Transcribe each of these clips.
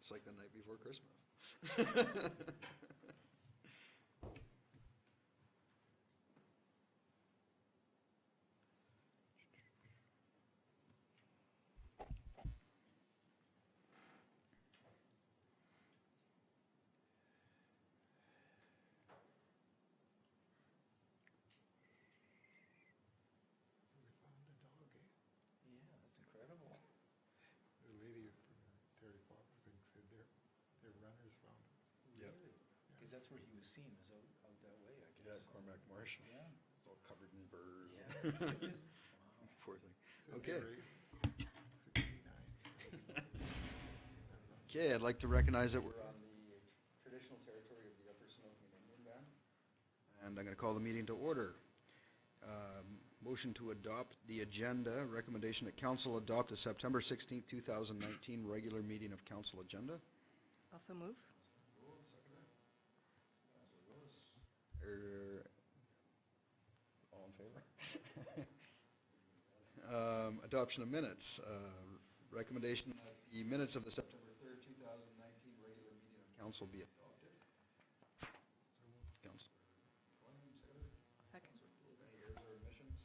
It's like the night before Christmas. So they found the dog, eh? Yeah, that's incredible. The lady from Terry Fox thinks that their runners found him. Yep. Really? Because that's where he was seen, was out that way, I Yeah, guess. Cormac Marsh. Yeah. It's all covered in burrs. Yeah. Wow. Poor thing. Said Okay. they were 69. Okay, I'd like to recognize that we're on the traditional territory of the Upper Smoky Indian Band. And I'm going to call the meeting to order. Motion to adopt the agenda. Recommendation that council adopt the September 16th, 2019 regular meeting of council agenda. Also move. All in favor? Adoption of minutes. Recommendation that the minutes of the September 3rd, 2019 regular meeting of council be adopted. Councilor Coyne, seconder. Second. Any errors or omissions?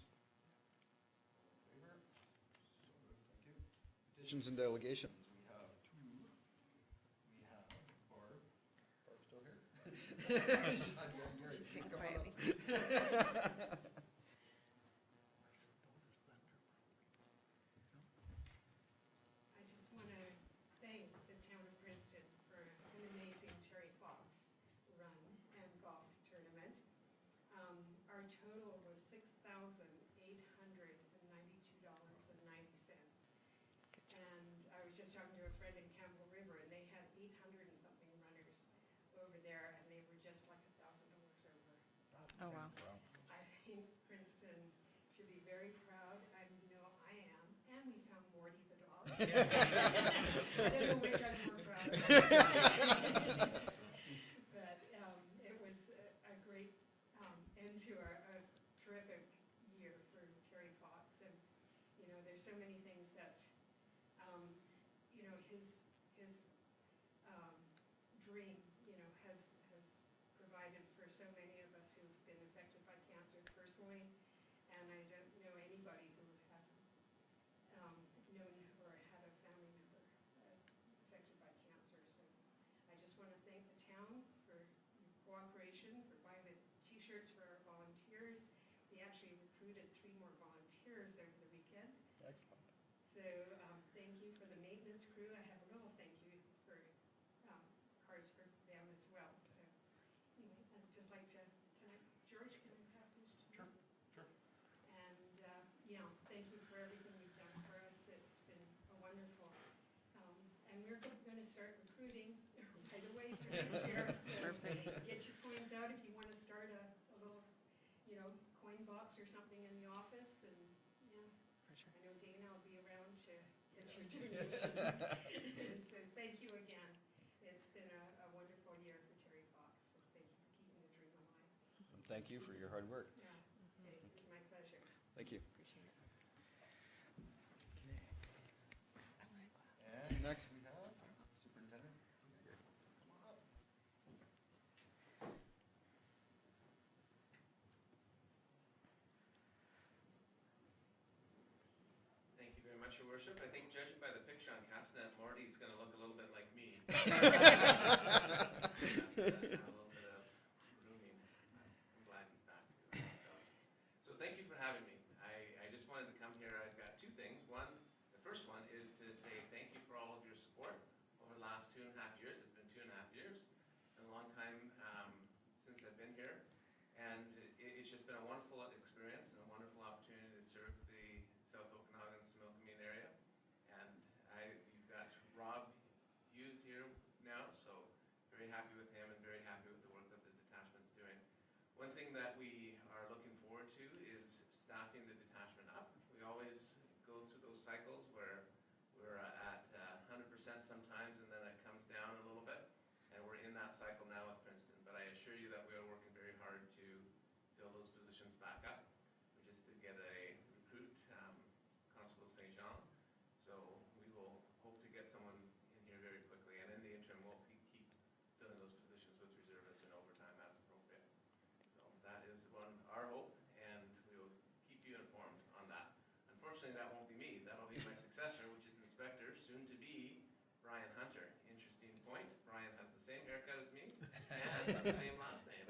All in favor? So moved, thank you. Petitions and delegations. We have two. We have Barb. Barb's still here? She's not here. Gary, Sitting come on up. quietly. I just want to thank the Town of Princeton for an amazing Terry Fox run and golf tournament. Our total was $6,892.90. And I was just talking to a friend in Campbell River, and they had 800 and something runners over there, and they were just like $1,000 over. Oh, wow. Wow. I think Princeton should be very proud. I know I am. And we found Morty the dog. I don't know which I'm more proud of. But it was a great end to a terrific year for Terry Fox. And, you know, there's so many things that, you know, his dream, you know, has provided for so many of us who've been affected by cancer personally. And I don't know anybody who hasn't known or had a family member affected by cancer. So I just want to thank the town for your cooperation, for buying the T-shirts for our volunteers. We actually recruited 3 more volunteers over the weekend. Excellent. So thank you for the maintenance crew. I have a little thank you for cards for them as well. So anyway, I'd just like to, George, can I pass these to you? Sure. And, you know, thank you for everything you've done for us. It's been a wonderful, and we're going to start recruiting right away for this year. So Perfect. get your coins out if you want to start a little, you know, coin box or something in the office. And, yeah, For sure. I know Dana will be around to get your donations. So thank you again. It's been a wonderful year for Terry Fox. So thank you for keeping the dream alive. And thank you for your hard work. Yeah, okay, it was my pleasure. Thank you. Appreciate it. And next we have Superintendent. Come on up. Thank you very much, Your Worship. I think judging by the picture on Castanet, Marty's going to look a little bit like me. A little bit of grooming. I'm glad he's back too. So thank you for having me. I just wanted to come here. I've got 2 things. The first one is to say thank you for all of your support over the last 2.5 years. It's been 2.5 years. It's been a long time since I've been here. And it's just been a wonderful experience and a wonderful opportunity to serve the South Okanagan-Similkameen area. And you've got Rob Hughes here now, so very happy with him and very happy with the work that the detachment's doing. One thing that we are looking forward to is staffing the detachment up. We always go through those cycles where we're at 100% sometimes, and then it comes down a little bit. And we're in that cycle now with Princeton. But I assure you that we are working very hard to fill those positions back up. We just did get a recruit, Constable St. Jean. So we will hope to get someone in here very quickly. And in the got the same last name,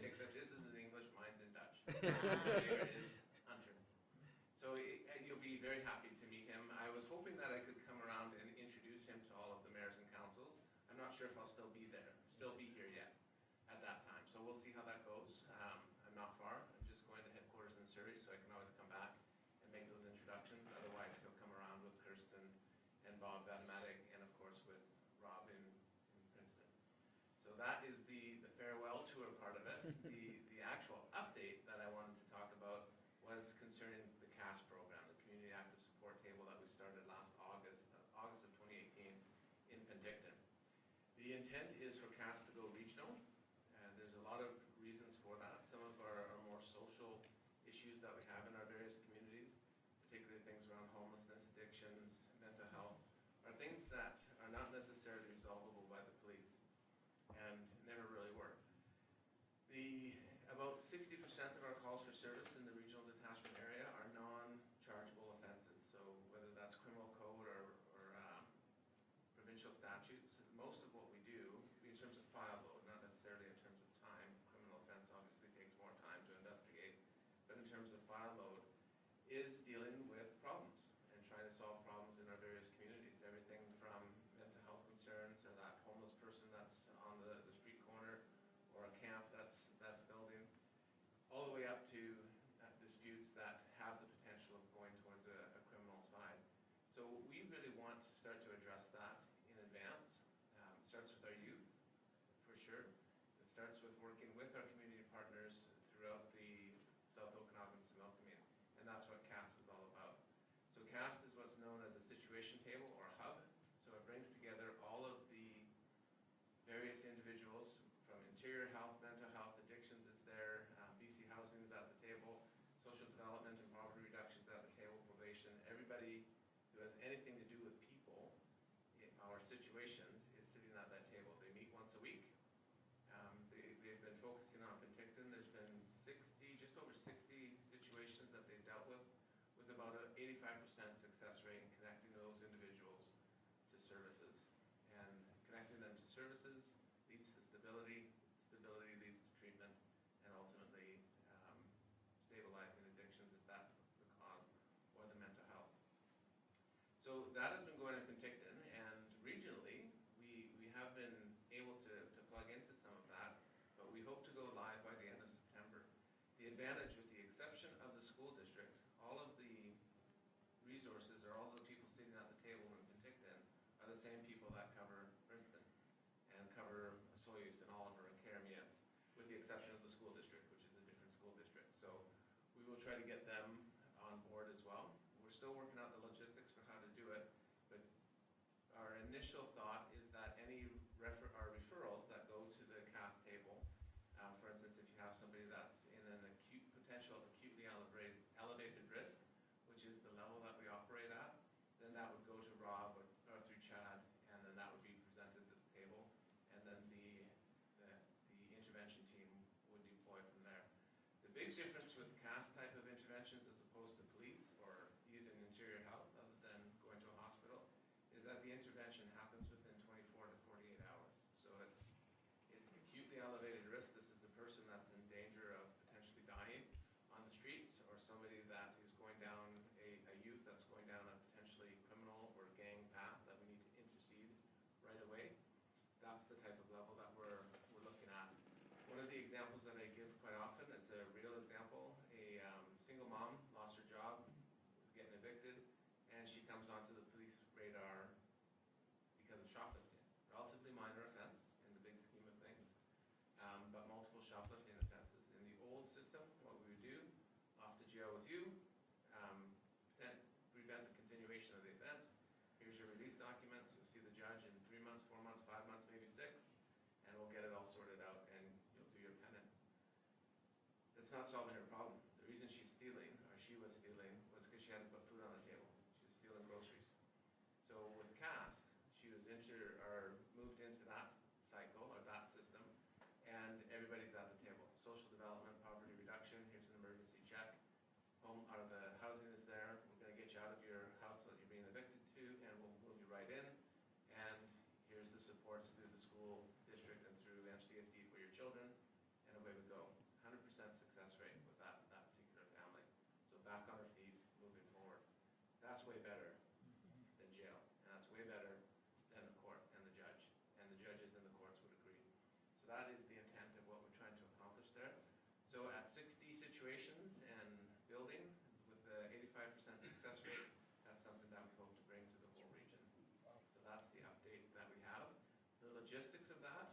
except his is in English, mine's in Dutch. Mayor is Hunter. So you'll be very happy to meet him. I was hoping that I could come around and introduce him to all of the mayors and councils. I'm not sure if I'll still be here yet at that time. So we'll see how that goes. I'm not far. I'm just going to headquarters in Surrey, so I can always come back and make those introductions. Otherwise, he'll come around with Kirsten and Bob Vadmatic, and of course with Rob in Princeton. So that is the farewell tour part of it. The actual update that I wanted to talk about was concerning the CAS program, the Community Active Support Table that we started last August of 2018 in Penticton. The intent is for CAS to go regional, and there's a lot of reasons for that. Some of our more social issues that we have in our various communities, particularly things around homelessness, addictions, mental health, are things that are not necessarily resolvable by the police, and never really were. About 60% of our calls for service in the regional detachment area are non-chargeable offenses. So whether that's criminal code or provincial statutes, most of what we do, in terms of file load, not necessarily in terms of time, criminal offense obviously takes more time to investigate, but in terms of file load, is dealing with problems and trying to solve problems in our various communities. Everything from mental health concerns or that homeless person that's on the street corner or a camp that's building, all the way up to disputes that have the potential of going towards a criminal side. So we really want to start to address that in advance. It starts with our youth, for sure. It starts with working with our community partners throughout the South Okanagan-Similkameen, and that's what CAS is all about. So CAS is what's known as a situation table or a hub. So it brings together all of the various individuals from interior health, mental health, addictions is there, BC Housing is at the table, social development and poverty reduction is at the table, probation. Everybody who has anything to do with people in our situations is sitting at that table. They meet once a week. They've been focusing on Penticton. There's been just over 60 situations that they've dealt with about an 85% success rate in connecting those individuals to services. And connecting them to services leads to stability, stability leads to treatment, and ultimately stabilizing addictions if that's the cause, or the mental health. So that has been going in Penticton, and regionally, we have been able to plug into some of that, but we hope to go live by the end of September. The advantage, with the exception of the school district, all of the resources or all the people sitting at the table in Penticton are the same people that cover Princeton and cover Soyuz and Oliver and Karamias, with the exception of the school district, which is a different school district. So we will try to get them on board as well. We're still working out the logistics for how to do it, but our initial thought is that any referrals that go to the CAS table, for instance, if you have somebody that's in an potential acutely elevated risk, which is the level that we operate at, then that would go to Rob or through Chad, and then that would be presented at the table, and then the intervention team would deploy from there. The big difference with CAS type of interventions as opposed to police or even interior health, other than going to a hospital, is that the intervention happens within 24 to 48 hours. So it's acutely elevated risk. This is a person that's in danger of potentially dying on the streets, or somebody that is going down a youth that's going down a potentially criminal or gang path that we need to intercede right away. That's the type of level that we're looking at. One of the examples that I give quite often, it's a real example. A single mom lost her job, was getting evicted, and she comes onto the police radar because of shoplifting. Relatively minor offense in the big scheme of things, but multiple shoplifting offenses. In the old system, what we would do, off to jail with you, prevent the continuation of the offense. Here's your release documents. You'll see the judge in 3 months, 4 months, 5 months, maybe 6, and we'll get it all sorted out, and you'll do your penance. That's not solving her problem. The reason she's stealing, or she was stealing, was because she had to put food on the table. She was stealing groceries. So with CAST, she was moved into that cycle or that system, and everybody's at the table. Social development, poverty reduction, here's an emergency check. The housing is there. We're going to get you out of your house that you're being evicted to, and we'll move you right in. And here's the supports through the school district and through MCFD for your children. logistics of that,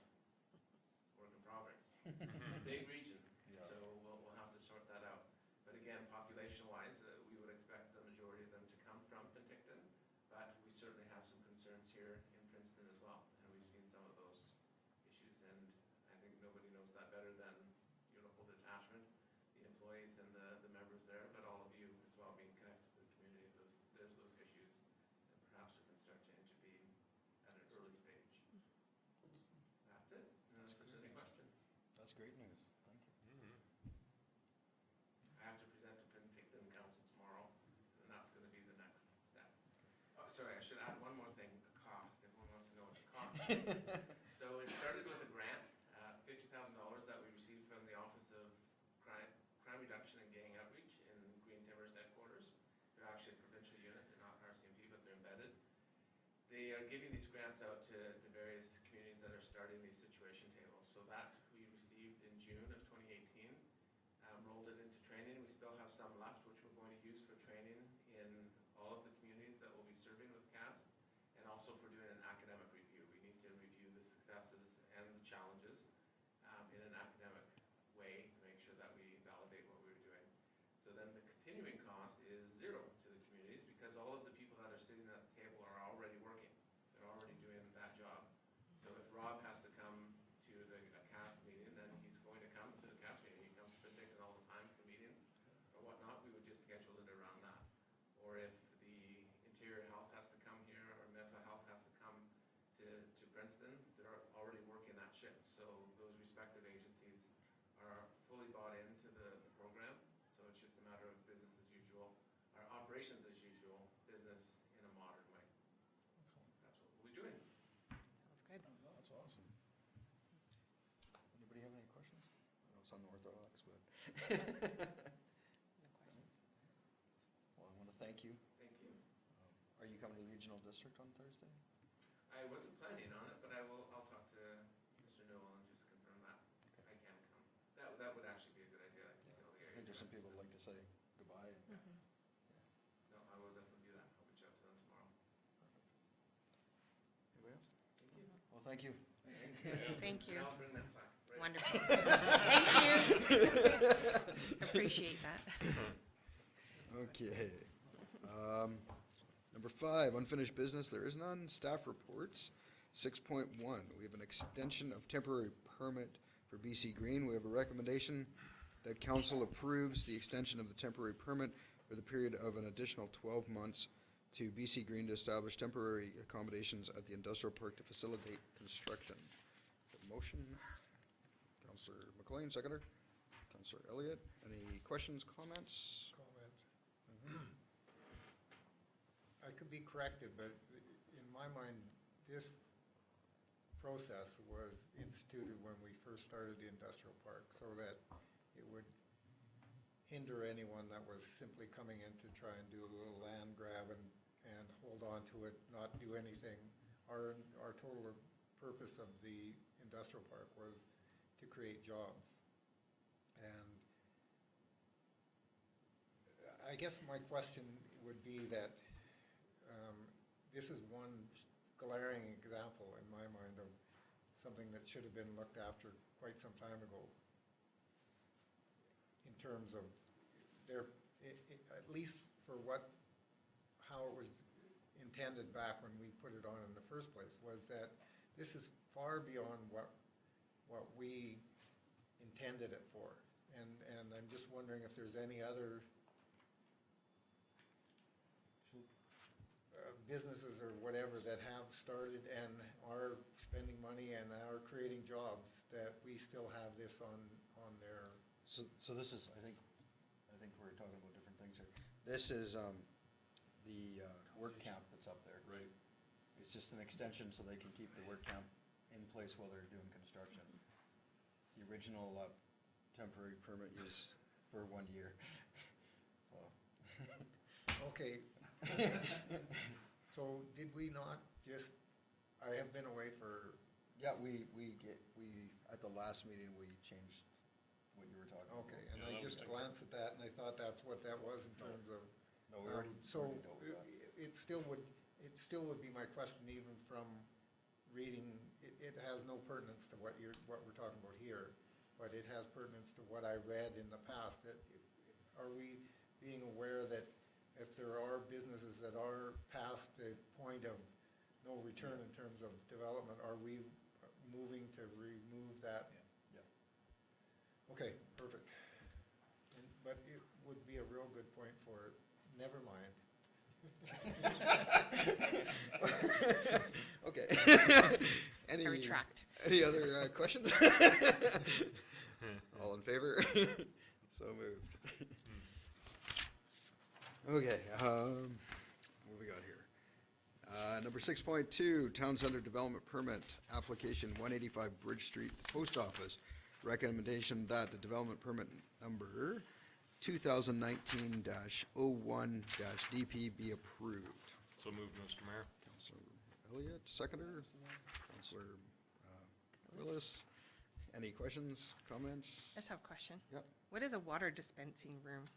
work in progress. It's a big region, Yeah. so we'll have to sort that out. But again, population-wise, we would expect the majority of them to come from Penticton, but we certainly have some concerns here in Princeton as well, and we've seen some of those issues, and I think nobody knows that better than your local detachment, the employees and the members there, but all of you as well, being connected to the community, if there's those issues, then perhaps we can start to intervene at an early stage. That's it, unless there's any question. That's great news. Thank you. I have to present to Penticton Council tomorrow, and that's gonna be the next step. Oh, sorry, I should add one more thing, the cost, everyone wants to know what the cost is. So it started with a grant, $50,000 that we received from the Office of Crime Reduction and Gang Outreach in Green Timber's headquarters. They're actually a provincial unit, they're not RCMP, but they're embedded. They are giving these grants out to various communities that are starting these situation tables. So that we received in June of 2018, rolled it into training. We still have some left, which we're going to use for training in all of the communities that we'll be serving with CAST, and also for doing an academic review. We need to review the successes and the challenges in an academic way to make sure that we validate what we're doing. So then the continuing cost is zero to the communities, because all of the people that are sitting at the table are already working. They're already doing that job. So if Rob has to come to a CAST meeting, then he's going to come to the CAST meeting. He comes to Penticton all the time for meetings or whatnot, we would just schedule it around that. Or if the interior health has to come here, or mental health has to come to Princeton, they're already working that shift. So those respective agencies are fully bought into the program. So it's just a matter of business as usual, or operations as usual, business in a modern way. That's what we'll be doing. Sounds good. That's awesome. Anybody have any questions? I know it's unorthodox, but. No questions. Well, I want to thank you. Thank you. Are you coming to the regional district on Thursday? I wasn't planning on it, but I'll talk to Mr. Newell and just confirm that Okay. I can come. That would actually be a good idea. I can see all the I areas. think there's some people who'd like to say goodbye. Mhm. No, I will definitely do that. I'll reach out to them tomorrow. Anybody else? Thank you. Well, thank you. Thank you. And I'll bring that plaque. Right. Wonderful. Thank you. Appreciate that. Okay. Number 5, unfinished business, there is none. Staff reports. 6.1, we have an extension of temporary permit for BC Green. We have a recommendation that council approves the extension of the temporary permit for the period of an additional 12 months to BC Green to establish temporary accommodations at the industrial park to facilitate construction. Motion, Councillor McLean, seconder. Councillor Elliott, any questions, comments? Comment. I could be corrected, but in my mind, this process was instituted when we first started the industrial park, so that it would hinder anyone that was simply coming in to try and do a little land grab and hold on to it, not do anything. Our total purpose of the industrial park was to create jobs. And I guess my question would be that this is one glaring example in my mind of something that should have been looked after quite some time ago, in terms of at least for how it was intended back when we put it on in the first place, was that this is far beyond what we intended it for. And I'm just wondering if there's any other businesses or whatever that have started and are spending money and are creating jobs, that we still have this on their. So this is, I think we're talking about different things here. This is the work camp that's up there. Right. It's just an extension so they can keep the work camp in place while they're doing construction. The original temporary permit is for 1 year. So. Okay. So did we not just, I have been away for. Yeah, we at the last meeting, we changed what you were talking about. Okay, and Yeah, I that just was- glanced at that and I thought that's what that was in terms of. No, we already So dealt with that. it still would be my question, even from reading, it has no pertinence to what we're talking about here, but it has pertinence to what I read in the past. Are we being aware that if there are businesses that are past the point of no return in terms of development, are we moving to remove that? Yeah. Okay, perfect. But it would be a real good point for, never mind. Okay. I retract. Any other questions? All in favor? So moved. Okay, what we got here? Number 6.2, Town Center Development Permit, Application 185 Bridge Street, Post Office. Recommendation that the development permit number 2019-01-DP be approved. So moved, Mr. Mayor. Councillor Elliott, seconder. Councillor Willis. Any questions, comments? I just have a question. Yep. What is a water dispensing room?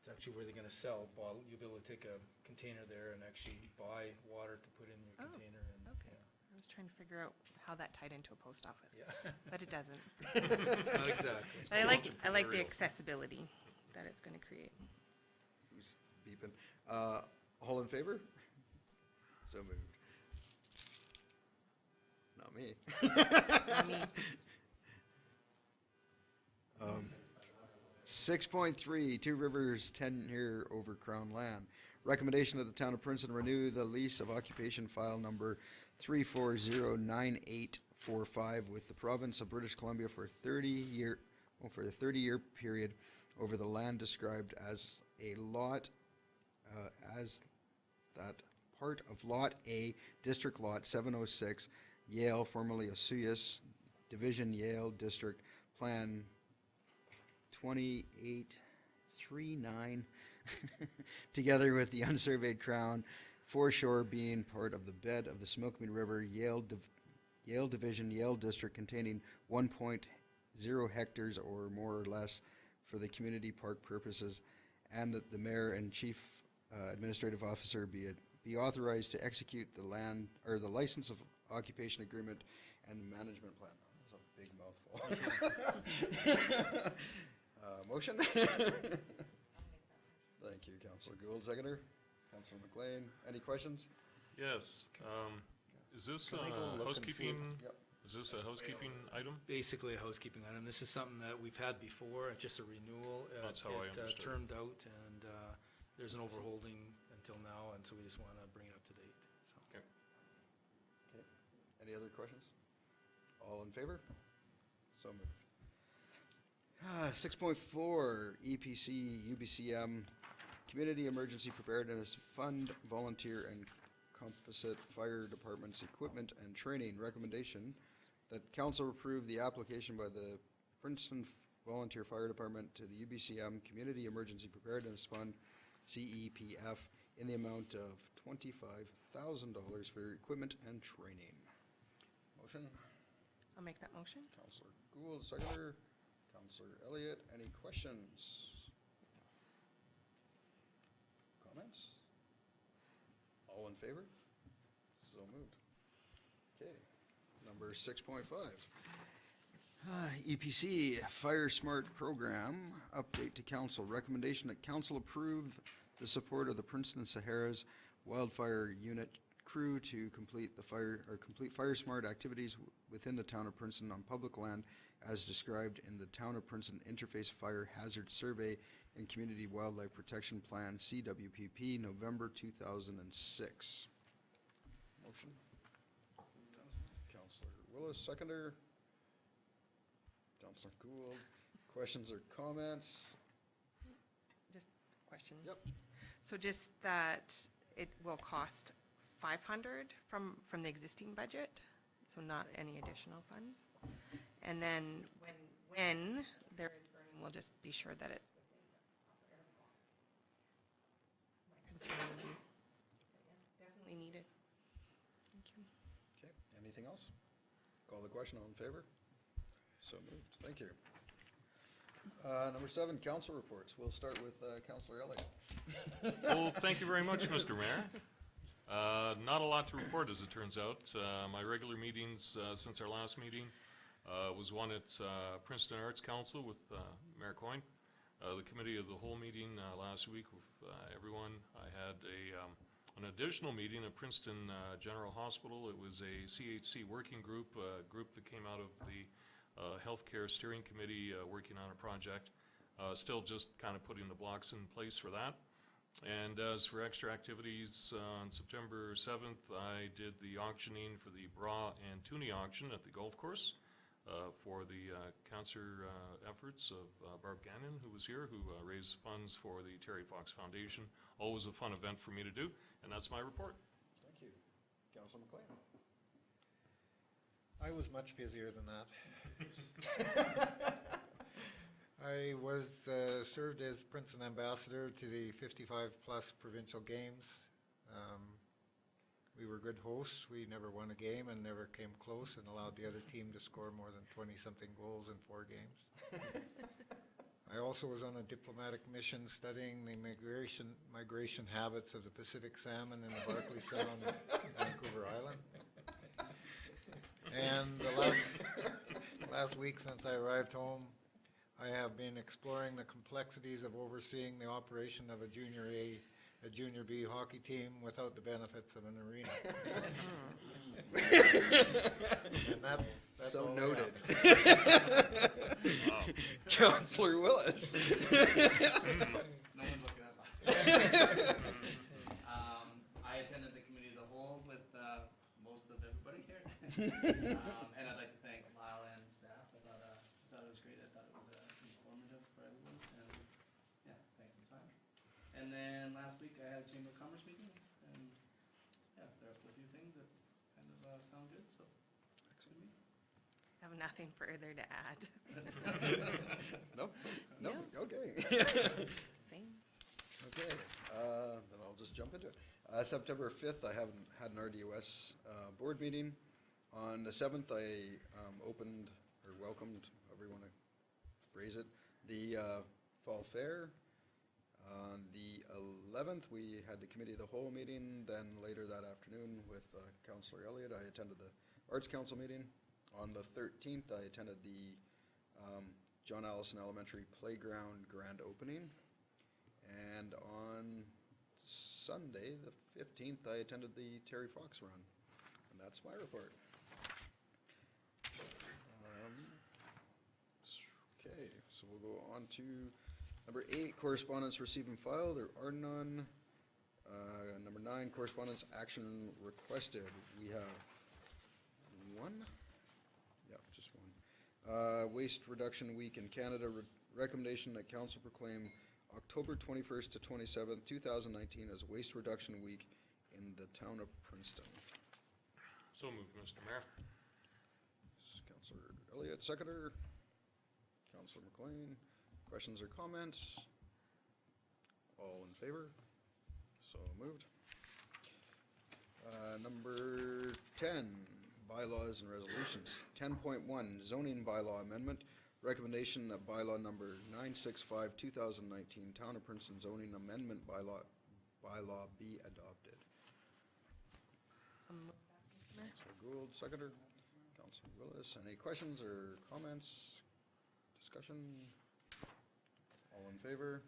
It's actually where they're gonna sell bottle, you'll be able to take a container there and actually buy water to put in your Oh, container and. Okay. I was trying to figure out how that tied into a post office, Yeah. but it doesn't. Not exactly. But I like the entrepreneurial. accessibility that it's going to create. Who's beeping? All in favor? So moved. Not me. I mean, 6.3, Two Rivers tenure over Crown land. Recommendation of the Town of Princeton renew the lease of occupation file number 3409845 with the province of British Columbia for the 30-year period over the land described as a lot, as that part of Lot A, District Lot 706, Yale, formerly Osuyas, Division Yale District, Plan 2839, together with the unsurveyed Crown foreshore being part of the bed of the Smokeman River, Yale Division, Yale District, containing 1.0 hectares or more or less for the community park purposes, and that the mayor and chief administrative officer be authorized to execute the land or the license of occupation agreement and management plan. That's a big mouthful. Motion? Thank you, Councillor Gould. Seconder? Councillor McLean. Any questions? Yes. Is this Can I go look and see housekeeping? it? Yep. Is this a housekeeping item? Basically a housekeeping item. This is something that we've had before, it's just a renewal. That's how I understood it. It termed out and there's an overholding until now, and so we just want to bring it up to date, so. Okay. Okay. Any other questions? All in favor? So moved. 6.4, EPC, UBCM, Community Emergency Preparedness Fund, Volunteer and Composite Fire Departments Equipment and Training. Recommendation that council approve the application by the Princeton Volunteer Fire Department to the UBCM Community Emergency Preparedness Fund, CEPF, in the amount of $25,000 for equipment and training. Motion? I'll make that motion. Councillor Gould, seconder. Councillor Elliott, any questions? Comments? All in favor? So moved. Okay, number 6.5. EPC Fire Smart Program, update to council. Recommendation that council approve the support of the Princeton Sahara's Wildfire Unit crew to complete fire smart activities within the town of Princeton on public land as described in the Town of Princeton Interface Fire Hazard Survey and Community Wildlife Protection Plan, CWPP, November 2006. Motion? Councillor Willis, seconder. Councillor Gould, questions or comments? Just a question. Yep. So just that it will cost 500 from the existing budget, so not any additional funds. And then when there is burning, we'll just be sure that it's within the proper interval. My concern would be, definitely needed. Thank you. Okay, anything else? Call the question, all in favor? So moved, thank you. Number 7, council reports. We'll start with Councillor Elliott. Well, thank you very much, Mr. Mayor. Not a lot lot to report, as it turns out. My regular meetings since our last meeting was one at Princeton Arts Council with Mayor Coyne. The committee of the whole meeting last week with everyone. I had an additional meeting at Princeton General Hospital. It was a CHC working group, a group that came out of the Healthcare Steering Committee working on a project. Still just kind of putting the blocks in place for that. And as for extra activities, on September 7th, I did the auctioning for the bra and toonie auction at the golf course for the cancer efforts of Barb Gannon, who was here, who raised funds for the Terry Fox Foundation. Always a fun event for me to do, and that's my report. Thank you. Councilor McLean. I was much busier than that. I was served as Princeton Ambassador to the 55-plus provincial games. We were good hosts. We never won a game and never came close and allowed the other team to score more than 20-something goals in 4 games. I also was on a diplomatic mission studying the migration habits of the Pacific salmon in the Barkley Sound of Vancouver Island. And the last week since I arrived home, I have been exploring the complexities of overseeing the operation of a Junior A, a Junior B hockey team without the benefits of an arena. And that's So all I noted. Wow. Councilor Willis. No one's looking at that. I attended the committee of the whole with most of everybody here. And I'd like to thank Lyle and staff. I thought it was great. I thought it was informative for everyone. And yeah, thank you for your time. And then last week I had a Chamber of Commerce meeting. And yeah, there are a few things that kind of sound good. So, excuse me. I have nothing further to add. No? No? Okay. Same. Okay, then I'll just jump into it. September 5th, I haven't had an RDOS board meeting. On the 7th, I opened, or welcomed, however you want to phrase it, the Fall Fair. On the 11th, we had the Committee of the Whole meeting. Then later that afternoon with Councillor Elliott, I attended the Arts Council meeting. On the 13th, I attended the John Allison Elementary Playground grand opening. And on Sunday, the 15th, I attended the Terry Fox run. And that's my report. Okay, so we'll go on to number 8, correspondence received and filed. There are none. Number 9, correspondence action requested. We have one. Yeah, just one. Waste Reduction Week in Canada. Recommendation that Council proclaim October 21st to 27th, 2019 as Waste Reduction Week in the Town of Princeton. So moved, Mr. Mayor. Councillor Elliott, seconder. Councillor McLean. Questions or comments? All in favor? So moved. Number 10, bylaws and resolutions. 10.1, zoning bylaw amendment. Recommendation that bylaw number 965, 2019, Town of Princeton zoning amendment bylaw be adopted. Councilor Gould, seconder. Councilor Willis, any questions or comments? Discussion? All in favor?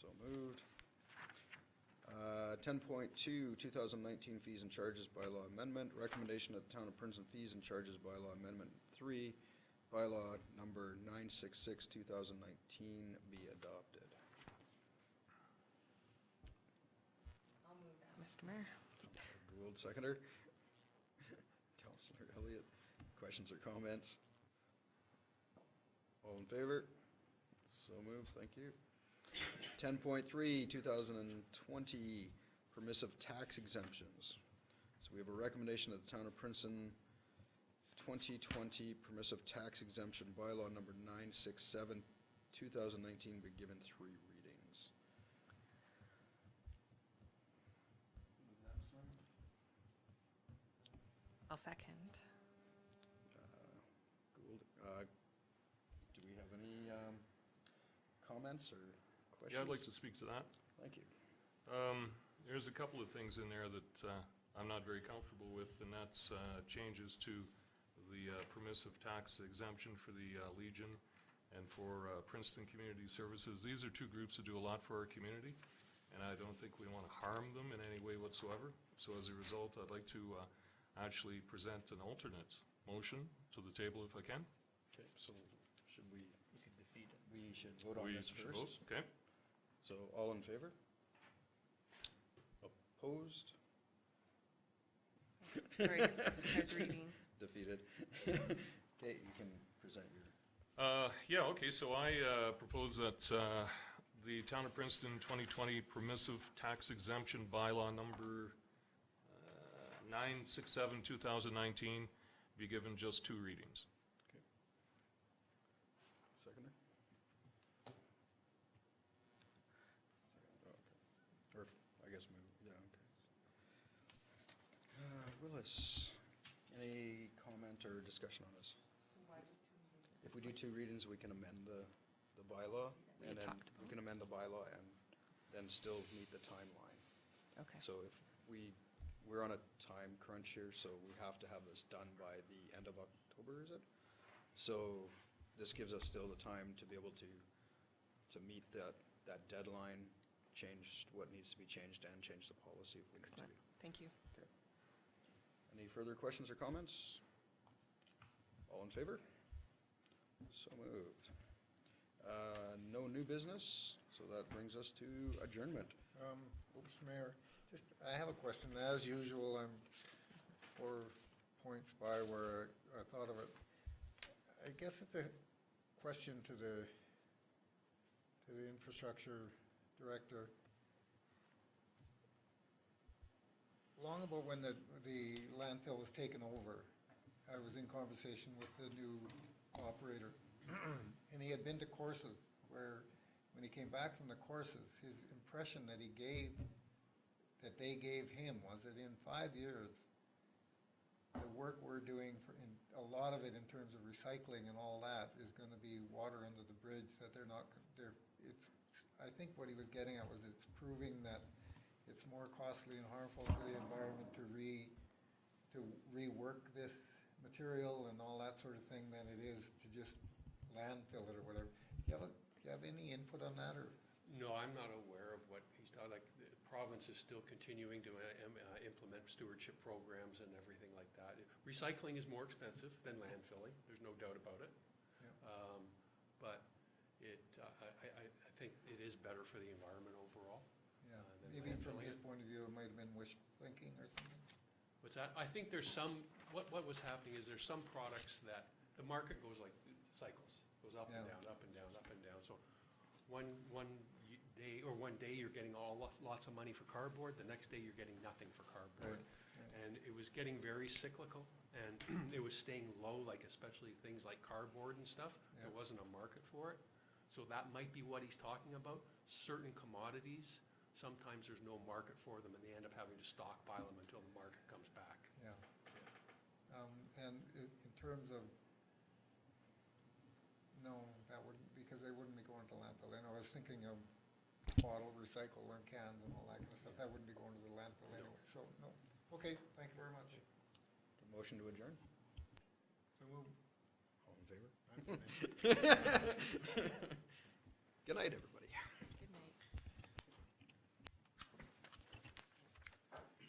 So moved. 10.2, 2019 fees and charges bylaw amendment. Recommendation that the Town of Princeton fees and charges bylaw amendment 3, bylaw number 966, 2019 be adopted. I'll move that, Mr. Mayor. Councilor Gould, seconder. Councilor Elliott, questions or comments? All in favor? So moved, thank you. 10.3, 2020 permissive tax exemptions. So we have a recommendation that the Town of Princeton 2020 permissive tax exemption bylaw number 967, 2019 be given 3 readings. Move that, Mr. Mayor. I'll second. Gould, do we have any comments or questions? Yeah, I'd like to speak to that. Thank you. There's a couple of things in there that I'm not very comfortable with, and that's changes to the permissive tax exemption for the Legion and for Princeton Community Services. These are two groups that do a lot for our community, and I don't think we want to harm them in any way whatsoever. So as a result, I'd like to actually present an alternate motion to the table if I can. Okay, so should we, You could defeat it. we should vote on We this should vote, first? okay? So all in favor? Opposed? Sorry, I was reading. Defeated. Okay, you can present your, Yeah, okay, so I propose that the Town of Princeton 2020 permissive tax exemption bylaw number 967-2019 be given just 2 readings. seconder? Okay. Or, I guess move, yeah, okay. Willis, any comment or discussion on this? If we do 2 readings, we can amend the bylaw, and then we can amend the bylaw and then still meet the timeline. Okay. So if we're on a time crunch here, so we have to have this done by the end of October, is it? So this gives us still the time to be able to meet that deadline, change what needs to be changed, and change the policy if we need to. Excellent. Thank you. Okay. Any further questions or comments? All in favor? So moved. No new business, so that brings us to adjournment. Oops, Mayor, I have a question. As usual, I'm 4 points by where I thought of it. I guess it's a question to the infrastructure director. Long ago, when the landfill was taken over, I was in conversation with the new operator, and he had been to courses where, when he came back from the courses, his impression that they gave him was that in 5 years, the work we're doing, a lot of it in terms of recycling and all that, is going to be water under the bridge, that I think what he was getting at was it's proving that it's more costly and harmful to the environment to rework this material and all that sort of thing than it is to just landfill it or whatever. Do you have any input on that, or? No, I'm not aware of what he's done. Like, the province is still continuing to implement stewardship programs and everything like that. Recycling is more expensive than landfilling, there's no doubt about it. Yeah. But I think it is better for the environment overall. Yeah, than maybe from landfilling his it. point of view, it might have been wishful thinking or something. What's that? I think there's some, what was happening is there's some products that, the market goes like cycles, goes up and Yeah. down, up and down, up and down. So one day you're getting lots of money for cardboard, the next day you're getting nothing for cardboard. Right. And it was getting very cyclical, and it was staying low, like especially things like cardboard and stuff. Yeah. There wasn't a market for it. So that might be what he's talking about. Certain commodities, sometimes there's no market for them, and they end up having to stockpile them until the market comes back. Yeah. And in terms of, no, that wouldn't, because they wouldn't be going to landfill. And I was thinking of bottle, recycle, and cans and all that kind of stuff. That wouldn't be going to the landfill anyway. So, no. Okay, thank you very much. A motion to adjourn? So move. All in favor? I'm finished. Good night, everybody.